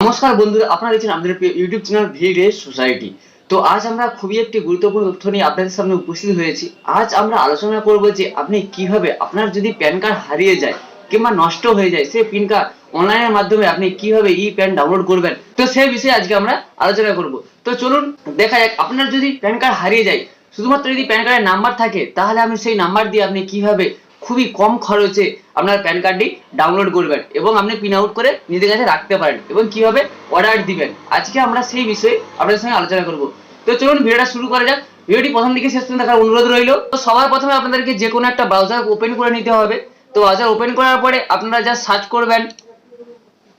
নমস্কার বন্ধুরা, আপনারা দেখছেন আমাদের ইউটিউব চ্যানেল ভিলেজ সোসাইটি। তো আজ আমরা খুবই একটি গুরুত্বপূর্ণ তথ্য নিয়ে আপনাদের সামনে উপস্থিত হয়েছি। আজ আমরা আলোচনা করব যে আপনি কিভাবে আপনার যদি প্যান কার্ড হারিয়ে যায় কিংবা নষ্ট হয়ে যায়, সেই প্যান কার্ড অনলাইনের মাধ্যমে আপনি কিভাবে ই প্যান ডাউনলোড করবেন, তো সেই বিষয়ে আজকে আমরা আলোচনা করব। তো চলুন দেখা যাক, আপনার যদি প্যান কার্ড হারিয়ে যায়, শুধুমাত্র যদি প্যান কার্ডের নাম্বার থাকে, তাহলে আপনি সেই নাম্বার দিয়ে আপনি কিভাবে খুবই কম খরচে আপনার প্যান কার্ডটি ডাউনলোড করবেন এবং আপনি প্রিন্ট আউট করে নিজের কাছে রাখতে পারেন এবং কিভাবে অর্ডার দিবেন, আজকে আমরা সেই বিষয়ে আপনাদের সঙ্গে আলোচনা করব। তো চলুন ভিডিওটা শুরু করা যাক। ভিডিওটি প্রথম দিকে শেষ পর্যন্ত দেখার অনুরোধ রইল। তো সবার প্রথমে আপনাদেরকে যে কোনো একটা ব্রাউজার ওপেন করে নিতে হবে। তো ব্রাউজার ওপেন করার পরে আপনারা জাস্ট সার্চ করবেন।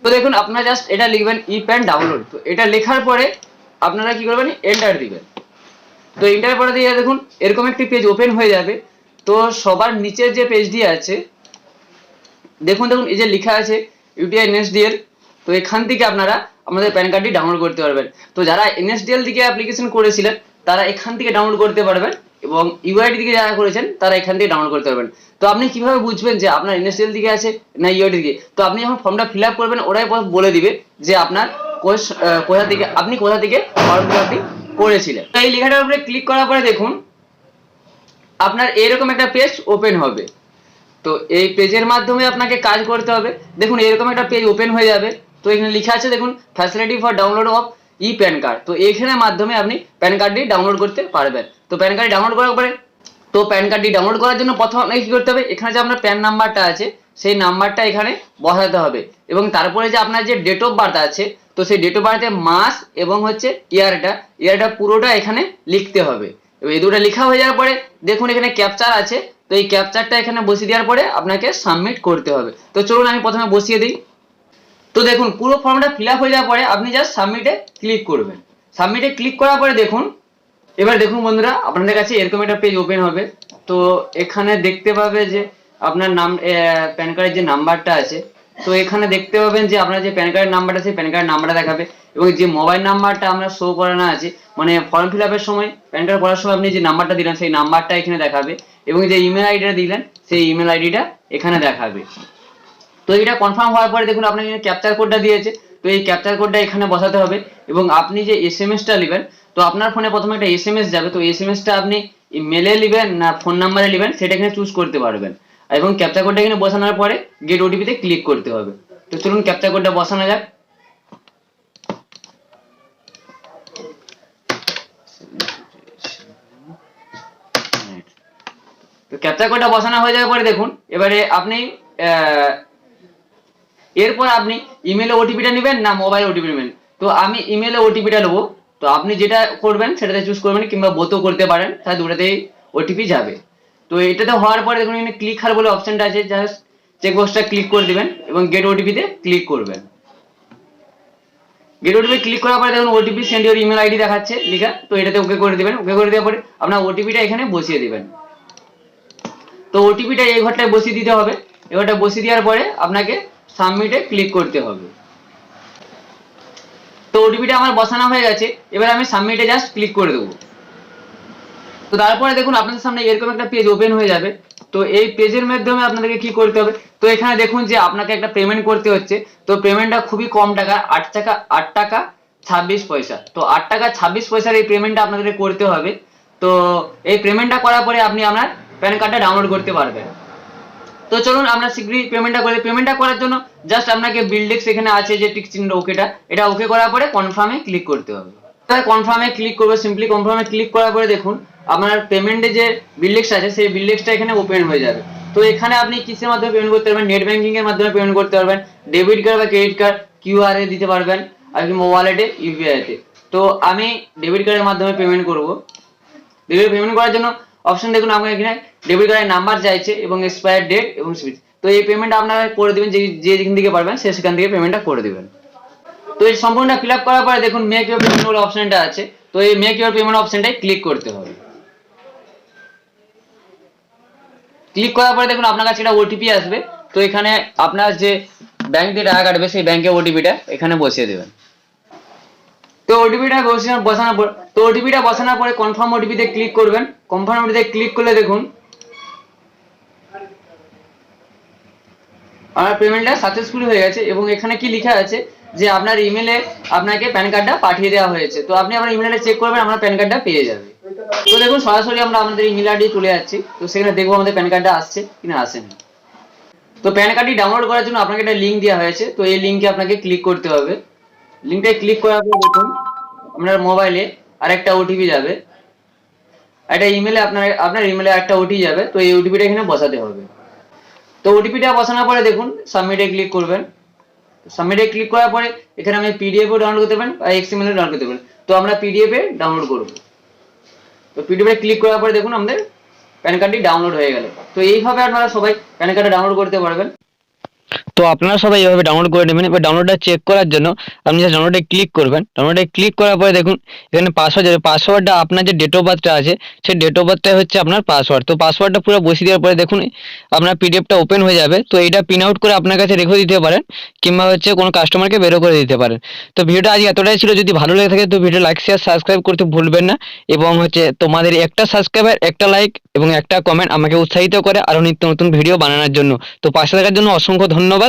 তো দেখুন, আপনারা জাস্ট এটা লিখবেন ই প্যান ডাউনলোড। তো এটা লেখার পরে আপনারা কি করবেন, এন্টার দিবেন। তো এন্টার পরে দিয়ে দেখুন এরকম একটি পেজ ওপেন হয়ে যাবে। তো সবার নিচের যে পেজটি আছে দেখুন এই যে লেখা আছে ইউটিআই এনএসডিএল। তো এখান থেকে আপনারা আমাদের প্যান কার্ডটি ডাউনলোড করতে পারবেন। তো যারা এনএসডিএল থেকে অ্যাপ্লিকেশন করেছিলেন তারা এখান থেকে ডাউনলোড করতে পারবেন এবং ইউআইডি থেকে যারা করেছেন তারা এখান থেকে ডাউনলোড করতে পারবেন। তো আপনি কিভাবে বুঝবেন যে আপনার এনএসডিএল দিকে আছে না ইউআইডি দিকে? তো আপনি যখন ফর্মটা ফিল আপ করবেন ওরাই বলে দিবে যে আপনার কোথা থেকে আপনি কোথা থেকে ফর্ম ফিল আপটি করেছিলেন। তো এই লেখাটার উপরে ক্লিক করার পরে দেখুন আপনার এরকম একটা পেজ ওপেন হবে। তো এই পেজের মাধ্যমে আপনাকে কাজ করতে হবে। দেখুন এরকম একটা পেজ ওপেন হয়ে যাবে। তো এখানে লেখা আছে দেখুন facility for download of E pan card. তো এইখানের মাধ্যমে আপনি প্যান কার্ডটি ডাউনলোড করতে পারবেন। তো প্যান কার্ড ডাউনলোড করার পরে প্যান কার্ডটি ডাউনলোড করার জন্য প্রথম আপনাকে কি করতে হবে, এখানে যে আপনার প্যান নাম্বারটা আছে সেই নাম্বারটা এখানে বসাতে হবে এবং তারপরে যে আপনার যে ডেট অফ বার্থ আছে, তো সেই ডেট অফ বার্থে মাস এবং হচ্ছে ইয়ারটা পুরোটা এখানে লিখতে হবে। এবং এই দুটো লেখা হয়ে যাওয়ার পরে দেখুন এখানে ক্যাপচার আছে। তো এই ক্যাপচারটা এখানে বসিয়ে দেওয়ার পরে আপনাকে সাবমিট করতে হবে। তো চলুন আমি প্রথমে বসিয়ে দিই। তো দেখুন পুরো ফর্মটা ফিল আপ হয়ে যাওয়ার পরে আপনি জাস্ট সাবমিটে ক্লিক করবেন। সাবমিটে ক্লিক করার পরে দেখুন এবার দেখুন বন্ধুরা আপনাদের কাছে এরকম একটা পেজ ওপেন হবে। তো এখানে দেখতে পাবে যে আপনার নাম প্যান কার্ডের যে নাম্বারটা আছে, তো এখানে দেখতে পাবেন যে আপনার যে প্যান কার্ডের নাম্বারটা আছে প্যান কার্ডের নাম্বারটা দেখাবে এবং যে মোবাইল নাম্বারটা আমরা শো করানো আছে, মানে ফর্ম ফিল আপের সময় প্যান কার্ড করার সময় আপনি যে নাম্বারটা দিলেন সেই নাম্বারটা এখানে দেখাবে এবং যে ইমেল আইডিটা দিলেন সেই ইমেল আইডিটা এখানে দেখাবে। তো এটা কনফার্ম হওয়ার পরে দেখুন আপনার এখানে ক্যাপচার কোডটা দিয়েছে। তো এই ক্যাপচার কোডটা এখানে বসাতে হবে এবং আপনি যে এসএমএসটা নেবেন, তো আপনার ফোনে প্রথমে একটা এসএমএস যাবে। তো এসএমএসটা আপনি মেলে নেবেন না ফোন নাম্বারে নেবেন সেটা এখানে চুজ করতে পারবেন এবং ক্যাপচার কোডটা এখানে বসানোর পরে গেট ওটিপিতে ক্লিক করতে হবে। তো চলুন ক্যাপচার কোডটা বসানো যাক। তো ক্যাপচার কোডটা বসানো হয়ে যাওয়ার পরে দেখুন এবারে আপনি এরপর আপনি ইমেলে ওটিপিটা নেবেন না মোবাইল ওটিপি নেবেন। তো আমি ইমেলে ওটিপিটা নেবো। তো আপনি যেটা করবেন সেটাতে চুজ করবেন কিংবা বোথও করতে পারেন, তাহলে দুটাতেই ওটিপি যাবে। তো এটাতে হওয়ার পরে দেখুন এখানে ক্লিক হার বলে অপশনটা আছে, জাস্ট চেকবক্সটা ক্লিক করে দিবেন এবং গেট ওটিপিতে ক্লিক করবেন। গেট ওটিপি ক্লিক করার পরে দেখুন OTP send your email ID দেখাচ্ছে লেখা। তো এটাতে ওকে করে দিবেন। ওকে করে দেওয়ার পরে আপনার ওটিপিটা এখানে বসিয়ে দিবেন। তো ওটিপিটা এই ঘরটায় বসিয়ে দিতে হবে। এবারটা বসিয়ে দেওয়ার পরে আপনাকে সাবমিটে ক্লিক করতে হবে। তো ওটিপিটা আমার বসানো হয়ে গেছে। এবার আমি সাবমিটে জাস্ট ক্লিক করে দেবো। তো তারপরে দেখুন আপনাদের সামনে এরকম একটা পেজ ওপেন হয়ে যাবে। তো এই পেজের মাধ্যমে আপনাদেরকে কি করতে হবে, তো এখানে দেখুন যে আপনাকে একটা পেমেন্ট করতে হচ্ছে। তো পেমেন্টটা খুবই কম টাকা, 8 টাকা 26 পয়সা। তো 8 টাকা 26 পয়সার এই পেমেন্টটা আপনাদেরকে করতে হবে। তো এই পেমেন্টটা করার পরে আপনি আপনার প্যান কার্ডটা ডাউনলোড করতে পারবেন। তো চলুন আমরা শীঘ্রই পেমেন্টটা করে। পেমেন্টটা করার জন্য জাস্ট আপনাকে বিলডেক্স এখানে আছে যে টিক চিহ্ন ওকেটা, এটা ওকে করার পরে কনফার্মে ক্লিক করতে হবে। তাই কনফার্মে ক্লিক করবে, সিম্পলি কনফার্মে ক্লিক করার পরে দেখুন আপনার পেমেন্টে যে বিলডেক্স আছে সেই বিলডেক্সটা এখানে ওপেন হয়ে যাবে। তো এখানে আপনি কিসের মাধ্যমে পেমেন্ট করতে পারবেন, নেট ব্যাংকিং এর মাধ্যমে পেমেন্ট করতে পারবেন, ডেবিট কার্ড বা ক্রেডিট কার্ড কিউআর এ দিতে পারবেন আর কি ওয়ালেটে ইউপিআই তে। তো আমি ডেবিট কার্ডের মাধ্যমে পেমেন্ট করব। ডেবিট পেমেন্ট করার জন্য অপশন দেখুন আপনার এখানে ডেবিট কার্ডের নাম্বার চাইছে এবং এক্সপায়ার ডেট এবং সুইচ। তো এই পেমেন্টটা আপনারা করে দিবেন, যে যেখান থেকে পারবেন সেখান থেকে পেমেন্টটা করে দিবেন। তো এই সম্পূর্ণ ফিল আপ করার পরে দেখুন মেক ইউর পেমেন্ট বলে অপশনটা আছে। তো এই মেক ইউর পেমেন্ট অপশনটায় ক্লিক করতে হবে। ক্লিক করার পরে দেখুন আপনার কাছে একটা ওটিপি আসবে। তো এখানে আপনার যে ব্যাংক থেকে টাকা কাটবে সেই ব্যাংকের ওটিপিটা এখানে বসিয়ে দেবেন। তো ওটিপিটা বসানোর পর ওটিপিটা বসানোর পরে কনফার্ম ওটিপিতে ক্লিক করবেন। কনফার্ম ওটিপিতে ক্লিক করলে দেখুন আমার পেমেন্টটা সাকসেসফুল হয়ে গেছে এবং এখানে কি লেখা আছে যে আপনার ইমেলে আপনাকে প্যান কার্ডটা পাঠিয়ে দেওয়া হয়েছে। তো আপনি আপনার ইমেলটা চেক করবেন, আপনার প্যান কার্ডটা পেয়ে যাবে। তো দেখুন সরাসরি আমরা আমাদের ইমেল আইডি চলে যাচ্ছি, তো সেখানে দেখবো আমাদের প্যান কার্ডটা আসছে কিনা আসেনি। তো প্যান কার্ডটি ডাউনলোড করার জন্য আপনাকে একটা লিঙ্ক দেওয়া হয়েছে, তো এই লিঙ্কে আপনাকে ক্লিক করতে হবে। লিঙ্কটায় ক্লিক করার পর দেখুন আপনার মোবাইলে আরেকটা ওটিপি যাবে, একটা ইমেলে আপনার ইমেলে একটা ওটিপি যাবে, তো এই ওটিপিটা এখানে বসাতে হবে। তো ওটিপিটা বসানোর পরে দেখুন সাবমিটে ক্লিক করবেন। সাবমিটে ক্লিক করার পরে এখানে আমি পিডিএফ ও ডাউনলোড করতে পারেন বা এক্সএমএল ডাউনলোড করতে পারেন। তো আমরা পিডিএফ এ ডাউনলোড করব। তো পিডিএফ এ ক্লিক করার পরে দেখুন আমাদের প্যান কার্ডটি ডাউনলোড হয়ে গেল। তো এইভাবে আপনারা সবাই প্যান কার্ডটা ডাউনলোড করতে পারবেন। তো আপনারা সবাই এভাবে ডাউনলোড করে নেবেন। এবার ডাউনলোডটা চেক করার জন্য আপনি যে ডাউনলোডে ক্লিক করবেন, ডাউনলোডে ক্লিক করার পরে দেখুন এখানে পাসওয়ার্ড যাবে। পাসওয়ার্ডটা আপনার যে ডেট অফ বার্থটা আছে সেই ডেট অফ বার্থটা হচ্ছে আপনার পাসওয়ার্ড। তো পাসওয়ার্ডটা পুরো বসিয়ে দেওয়ার পরে দেখুন আপনার পিডিএফটা ওপেন হয়ে যাবে। তো এইটা প্রিন্ট আউট করে আপনার কাছে রেখে দিতে পারেন, কিংবা হচ্ছে কোনো কাস্টমারকে বেরো করে দিতে পারেন। তো ভিডিওটা আজ এতটাই ছিল। যদি ভালো লেগে থাকে তো ভিডিও লাইক শেয়ার সাবস্ক্রাইব করতে ভুলবেন না। এবং হচ্ছে তোমাদের একটা সাবস্ক্রাইবার, একটা লাইক এবং একটা কমেন্ট আমাকে উৎসাহিত করে আরো নিত্য নতুন ভিডিও বানানোর জন্য। তো পাশে থাকার জন্য অসংখ্য ধন্যবাদ।